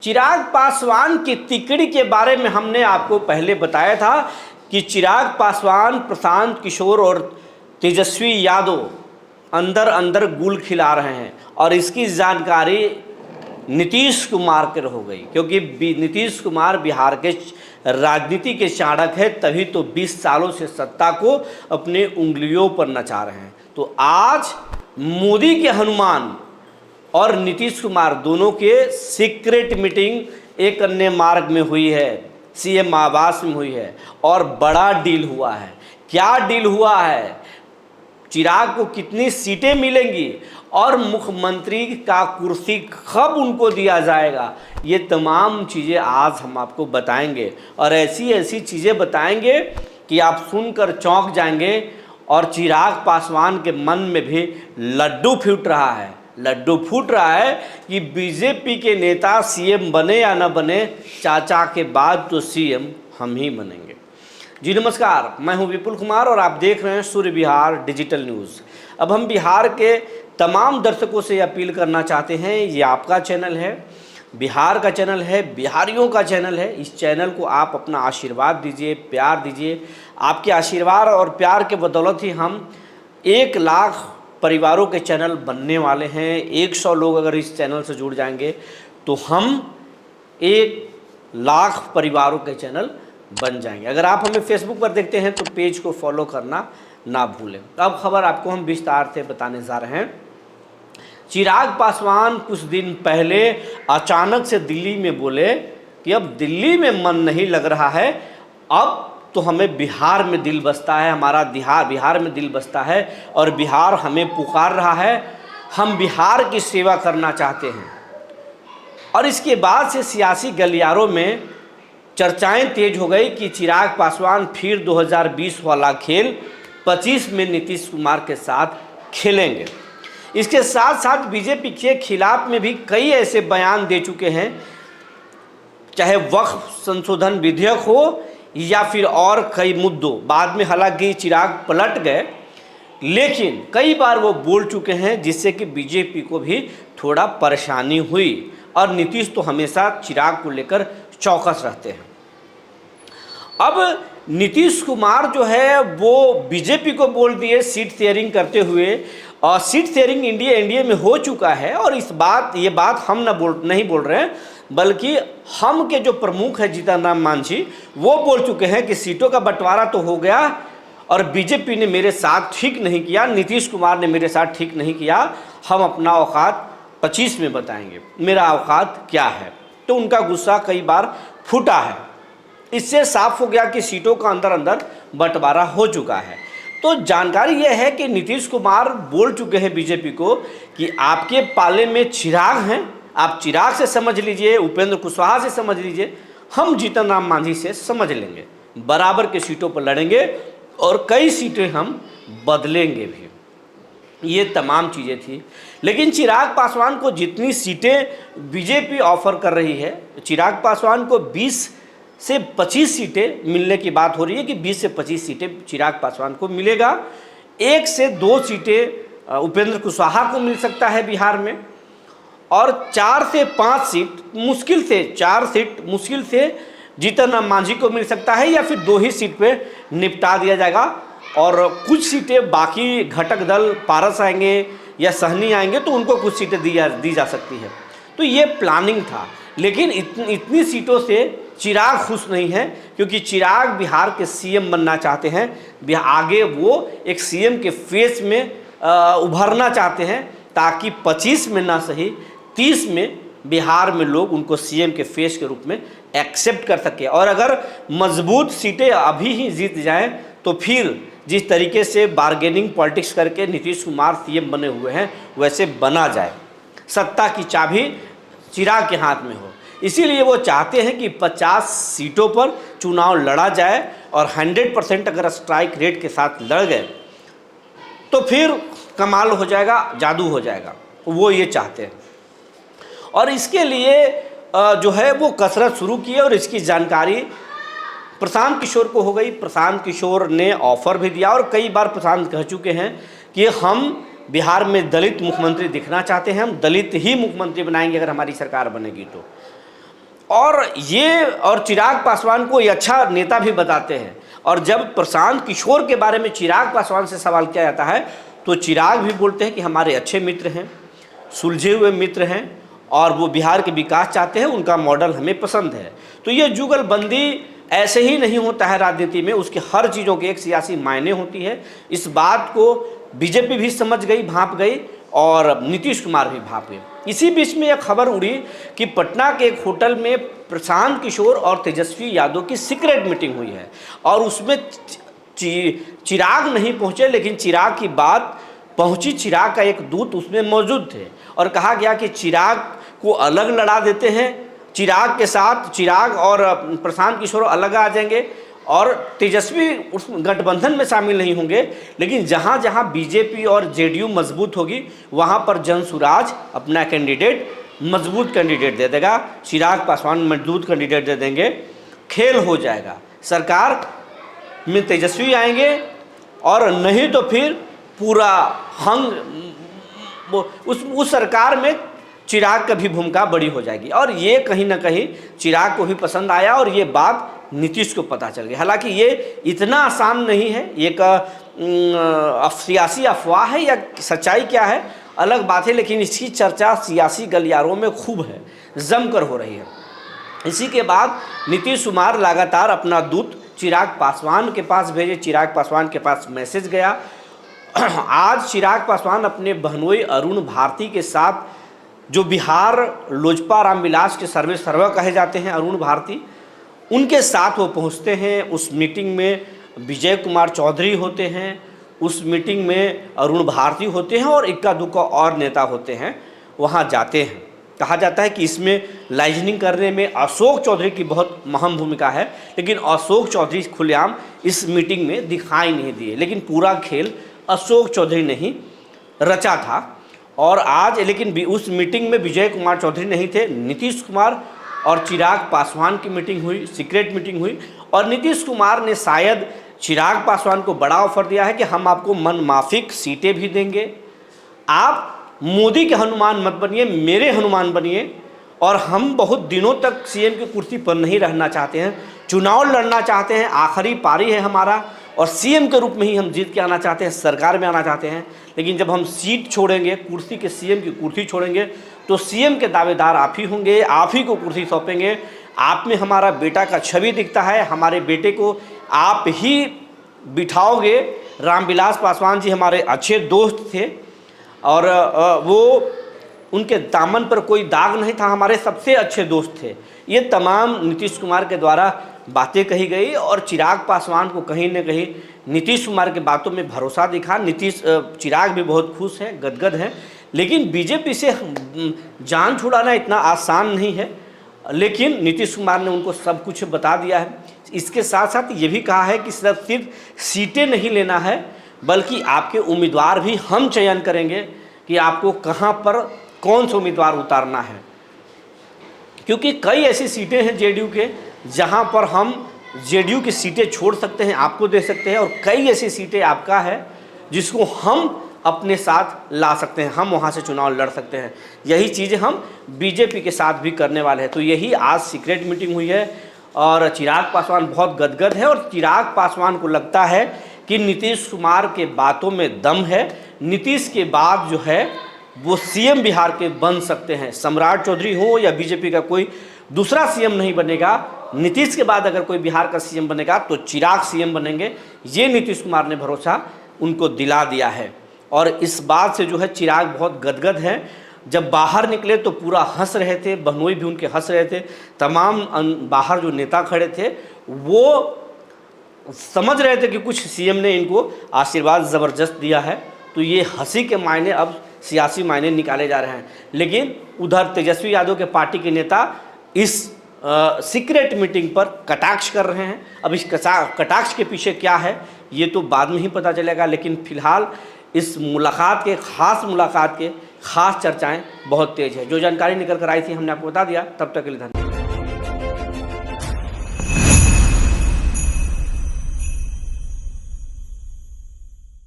चिराग पासवान की तिकड़ी के बारे में हमने आपको पहले बताया था कि चिराग पासवान, प्रशांत किशोर और तेजस्वी यादव अंदर अंदर गुल खिला रहे हैं और इसकी जानकारी नीतीश कुमार के हो गई, क्योंकि नीतीश कुमार बिहार के राजनीति के चाणक्य है, तभी तो 20 सालों से सत्ता को अपने उंगलियों पर नचा रहे हैं। तो आज मोदी के हनुमान और नीतीश कुमार दोनों के सीक्रेट मीटिंग एक अन्य मार्ग में हुई है, सीएम आवास में हुई है और बड़ा डील हुआ है। क्या डील हुआ है, चिराग को कितनी सीटें मिलेंगी और मुख्यमंत्री का कुर्सी कब उनको दिया जाएगा, ये तमाम चीज़ें आज हम आपको बताएंगे और ऐसी ऐसी चीज़ें बताएंगे कि आप सुनकर चौंक जाएंगे। और चिराग पासवान के मन में भी लड्डू फूट रहा है कि बीजेपी के नेता सीएम बने या न बने, चाचा के बाद तो सीएम हम ही बनेंगे। जी नमस्कार, मैं हूं विपुल कुमार और आप देख रहे हैं सूर्य बिहार डिजिटल न्यूज़। अब हम बिहार के तमाम दर्शकों से अपील करना चाहते हैं, ये आपका चैनल है, बिहार का चैनल है, बिहारियों का चैनल है। इस चैनल को आप अपना आशीर्वाद दीजिए, प्यार दीजिए। आपके आशीर्वाद और प्यार के बदौलत ही हम 1 लाख परिवारों के चैनल बनने वाले हैं। 100 लोग अगर इस चैनल से जुड़ जाएंगे तो हम 1 लाख परिवारों के चैनल बन जाएंगे। अगर आप हमें फेसबुक पर देखते हैं तो पेज को फॉलो करना ना भूलें। अब खबर आपको हम विस्तार से बताने जा रहे हैं। चिराग पासवान कुछ दिन पहले अचानक से दिल्ली में बोले कि अब दिल्ली में मन नहीं लग रहा है, अब तो हमें बिहार में दिल बसता है, हमारा बिहार में दिल बसता है और बिहार हमें पुकार रहा है, हम बिहार की सेवा करना चाहते हैं। और इसके बाद से सियासी गलियारों में चर्चाएं तेज हो गई कि चिराग पासवान फिर 2020 वाला खेल 25 में नीतीश कुमार के साथ खेलेंगे। इसके साथ साथ बीजेपी के खिलाफ में भी कई ऐसे बयान दे चुके हैं, चाहे वक्फ संशोधन विधेयक हो या फिर और कई मुद्दों। बाद में हालांकि चिराग पलट गए, लेकिन कई बार वो बोल चुके हैं जिससे कि बीजेपी को भी थोड़ा परेशानी हुई और नीतीश तो हमेशा चिराग को लेकर चौकस रहते हैं। अब नीतीश कुमार जो है वो बीजेपी को बोल दिए सीट शेयरिंग करते हुए, और सीट शेयरिंग एनडीए में हो चुका है। और ये बात हम नहीं बोल रहे हैं, बल्कि हम के जो प्रमुख है जीतन राम मांझी, वो बोल चुके हैं कि सीटों का बंटवारा तो हो गया और बीजेपी ने मेरे साथ ठीक नहीं किया, नीतीश कुमार ने मेरे साथ ठीक नहीं किया, हम अपना औकात 25 में बताएंगे, मेरा औकात क्या है। तो उनका गुस्सा कई बार फूटा है। इससे साफ हो गया कि सीटों का अंदर अंदर बंटवारा हो चुका है। तो जानकारी यह है कि नीतीश कुमार बोल चुके हैं बीजेपी को कि आपके पाले में चिराग हैं, आप चिराग से समझ लीजिए, उपेंद्र कुशवाहा से समझ लीजिए, हम जीतन राम मांझी से समझ लेंगे, बराबर के सीटों पर लड़ेंगे और कई सीटें हम बदलेंगे भी। ये तमाम चीज़ें थी। लेकिन चिराग पासवान को जितनी सीटें बीजेपी ऑफर कर रही है, चिराग पासवान को 20 से 25 सीटें मिलने की बात हो रही है कि 20 से 25 सीटें चिराग पासवान को मिलेगा। 1 से 2 सीटें उपेंद्र कुशवाहा को मिल सकता है बिहार में, और 4 से 5 सीट मुश्किल से जीतन राम मांझी को मिल सकता है, या फिर 2 ही सीट पे निपटा दिया जाएगा और कुछ सीटें बाकी घटक दल पारस आएंगे या सहनी आएंगे तो उनको कुछ सीटें दी जा सकती है। तो ये प्लानिंग था। लेकिन इतनी सीटों से चिराग खुश नहीं है, क्योंकि चिराग बिहार के सीएम बनना चाहते हैं। आगे वो एक सीएम के फेस में उभरना चाहते हैं, ताकि 25 में ना सही 30 में बिहार में लोग उनको सीएम के फेस के रूप में एक्सेप्ट कर सके। और अगर मजबूत सीटें अभी ही जीत जाएं तो फिर जिस तरीके से बार्गेनिंग पॉलिटिक्स करके नीतीश कुमार सीएम बने हुए हैं वैसे बना जाए, सत्ता की चाबी चिराग के हाथ में हो। इसीलिए वो चाहते हैं कि 50 सीटों पर चुनाव लड़ा जाए और 100% अगर स्ट्राइक रेट के साथ लड़ गए तो फिर कमाल हो जाएगा, जादू हो जाएगा। वो ये चाहते हैं और इसके लिए जो है वो कसरत शुरू की है और इसकी जानकारी प्रशांत किशोर को हो गई। प्रशांत किशोर ने ऑफर भी दिया और कई बार प्रशांत कह चुके हैं कि हम बिहार में दलित मुख्यमंत्री दिखना चाहते हैं, हम दलित ही मुख्यमंत्री बनाएंगे अगर हमारी सरकार बनेगी तो। और चिराग पासवान को ये अच्छा नेता भी बताते हैं। और जब प्रशांत किशोर के बारे में चिराग पासवान से सवाल किया जाता है तो चिराग भी बोलते हैं कि हमारे अच्छे मित्र हैं, सुलझे हुए मित्र हैं और वो बिहार के विकास चाहते हैं, उनका मॉडल हमें पसंद है। तो ये जुगलबंदी ऐसे ही नहीं होता है राजनीति में, उसके हर चीज़ों के एक सियासी मायने होती है। इस बात को बीजेपी भी समझ गई, भांप गई और नीतीश कुमार भी भांप गए। इसी बीच में एक खबर उड़ी कि पटना के एक होटल में प्रशांत किशोर और तेजस्वी यादव की सीक्रेट मीटिंग हुई है और उसमें चिराग नहीं पहुंचे, लेकिन चिराग की बात पहुंची। चिराग का एक दूत उसमें मौजूद थे और कहा गया कि चिराग को अलग लड़ा देते हैं, चिराग के साथ चिराग और प्रशांत किशोर अलग आ जाएंगे और तेजस्वी उस गठबंधन में शामिल नहीं होंगे। लेकिन जहाँ जहाँ बीजेपी और जेडीयू मजबूत होगी वहाँ पर जनसुराज अपना कैंडिडेट, मजबूत कैंडिडेट दे देगा, चिराग पासवान मजबूत कैंडिडेट दे देंगे, खेल हो जाएगा। सरकार में तेजस्वी आएंगे और नहीं तो फिर पूरा उस सरकार में चिराग का भी भूमिका बड़ी हो जाएगी। और ये कहीं ना कहीं चिराग को भी पसंद आया और ये बात नीतीश को पता चल गई। हालांकि ये इतना आसान नहीं है, एक सियासी अफवाह है या सच्चाई क्या है अलग बात है, लेकिन इसकी चर्चा सियासी गलियारों में खूब है, जमकर हो रही है। इसी के बाद नीतीश कुमार लगातार अपना दूत चिराग पासवान के पास भेजे, चिराग पासवान के पास मैसेज गया। आज चिराग पासवान अपने बहनोई अरुण भारती के साथ, जो बिहार लोजपा रामविलास के सर्वे कहे जाते हैं अरुण भारती, उनके साथ वो पहुंचते हैं। उस मीटिंग में विजय कुमार चौधरी होते हैं, उस मीटिंग में अरुण भारती होते हैं और इक्का दुक्का और नेता होते हैं, वहाँ जाते हैं। कहा जाता है कि इसमें लाइजनिंग करने में अशोक चौधरी की बहुत अहम भूमिका है, लेकिन अशोक चौधरी खुलेआम इस मीटिंग में दिखाई नहीं दिए, लेकिन पूरा खेल अशोक चौधरी ने ही रचा था। और आज लेकिन उस मीटिंग में विजय कुमार चौधरी नहीं थे, नीतीश कुमार और चिराग पासवान की मीटिंग हुई, सीक्रेट मीटिंग हुई। और नीतीश कुमार ने शायद चिराग पासवान को बड़ा ऑफर दिया है कि हम आपको मनमाफिक सीटें भी देंगे, आप मोदी के हनुमान मत बनिए, मेरे हनुमान बनिए, और हम बहुत दिनों तक सीएम की कुर्सी पर नहीं रहना चाहते हैं, चुनाव लड़ना चाहते हैं, आखिरी पारी है हमारा और सीएम के रूप में ही हम जीत के आना चाहते हैं, सरकार में आना चाहते हैं। लेकिन जब हम सीट छोड़ेंगे, कुर्सी के सीएम की कुर्सी छोड़ेंगे तो सीएम के दावेदार आप ही होंगे, आप ही को कुर्सी सौंपेंगे। आप में हमारा बेटा का छवि दिखता है, हमारे बेटे को आप ही बिठाओगे। रामविलास पासवान जी हमारे अच्छे दोस्त थे और वो उनके दामन पर कोई दाग नहीं था, हमारे सबसे अच्छे दोस्त थे। ये तमाम नीतीश कुमार के द्वारा बातें कही गई और चिराग पासवान को कहीं न कहीं नीतीश कुमार के बातों में भरोसा दिखा। चिराग भी बहुत खुश हैं, गदगद हैं। लेकिन बीजेपी से जान छुड़ाना इतना आसान नहीं है, लेकिन नीतीश कुमार ने उनको सब कुछ बता दिया है। इसके साथ साथ ये भी कहा है कि सिर्फ सीटें नहीं लेना है, बल्कि आपके उम्मीदवार भी हम चयन करेंगे कि आपको कहाँ पर कौन सा उम्मीदवार उतारना है। क्योंकि कई ऐसी सीटें हैं जेडीयू के जहाँ पर हम जेडीयू की सीटें छोड़ सकते हैं, आपको दे सकते हैं, और कई ऐसी सीटें आपका है जिसको हम अपने साथ ला सकते हैं, हम वहाँ से चुनाव लड़ सकते हैं। यही चीज़ें हम बीजेपी के साथ भी करने वाले हैं। तो यही आज सीक्रेट मीटिंग हुई है और चिराग पासवान बहुत गदगद है और चिराग पासवान को लगता है कि नीतीश कुमार के बातों में दम है। नीतीश के बाद जो है वो सीएम बिहार के बन सकते हैं। सम्राट चौधरी हो या बीजेपी का कोई दूसरा सीएम नहीं बनेगा, नीतीश के बाद अगर कोई बिहार का सीएम बनेगा तो चिराग सीएम बनेंगे। ये नीतीश कुमार ने भरोसा उनको दिला दिया है और इस बात से जो है चिराग बहुत गदगद हैं। जब बाहर निकले तो पूरा हंस रहे थे, बहनोई भी उनके हंस रहे थे, तमाम बाहर जो नेता खड़े थे वो समझ रहे थे कि कुछ सीएम ने इनको आशीर्वाद ज़बरदस्त दिया है। तो ये हंसी के मायने अब सियासी मायने निकाले जा रहे हैं। लेकिन उधर तेजस्वी यादव के पार्टी के नेता इस सीक्रेट मीटिंग पर कटाक्ष कर रहे हैं। अब इस कटाक्ष के पीछे क्या है ये तो बाद में ही पता चलेगा, लेकिन फिलहाल इस मुलाकात के खास चर्चाएं बहुत तेज़ है। जो जानकारी निकल कर आई थी हमने आपको बता दिया। तब तक के लिए धन्यवाद।